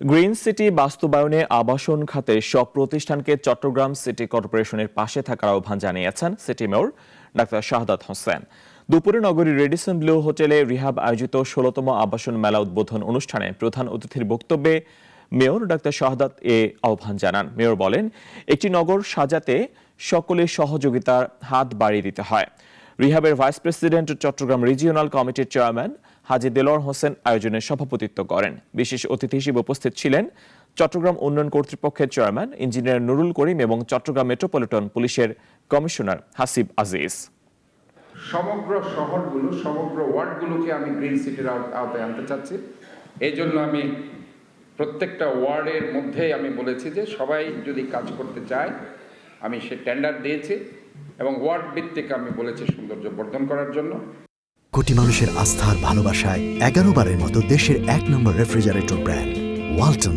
Green city বাস্তবায়নে আবাসন খাতে সব প্রতিষ্ঠানকে চট্টগ্রাম সিটি কর্পোরেশনের পাশে থাকার আহ্বান জানিয়েছেন city mayor doctor Shahadat Hossain. দুপুরে নগরীর রেডিসন ব্লু হোটেলে রিহাব আয়োজিত ১৬তম আবাসন মেলা উদ্বোধন অনুষ্ঠানে প্রধান অতিথির বক্তব্যে মেয়র ডাক্তার শাহাদাত আহ্বান জানান। মেয়র বলেন, একটি নগর সাজাতে সকলের সহযোগিতার হাত বাড়িয়ে দিতে হয়। রিহাবের ভাইস প্রেসিডেন্ট চট্টগ্রাম রিজিওনাল কমিটির চেয়ারম্যান হাজী দেলোয়ার হোসেন আয়োজনে সভাপতিত্ব করেন। বিশেষ অতিথি হিসেবে উপস্থিত ছিলেন চট্টগ্রাম উন্নয়ন কর্তৃপক্ষের চেয়ারম্যান ইঞ্জিনিয়ার নুরুল করিম এবং চট্টগ্রাম মেট্রোপলিটন পুলিশের কমিশনার হাসিব আজিজ। সমগ্র শহরগুলো, সমগ্র ওয়ার্ডগুলোকে আমি গ্রিন সিটির আওতায় আনতে চাচ্ছি। এই জন্য আমি প্রত্যেকটা ওয়ার্ডের মধ্যে আমি বলেছি যে সবাই যদি কাজ করতে চায়, আমি সে টেন্ডার দিয়েছি এবং ওয়ার্ড ভিত্তিক আমি বলেছি সৌন্দর্য বর্ধন করার জন্য। কোটি মানুষের আস্থার ভালোবাসায় 11 বারের মতো দেশের 1 নম্বর রেফ্রিজারেটর ব্র্যান্ড ওয়ালটন।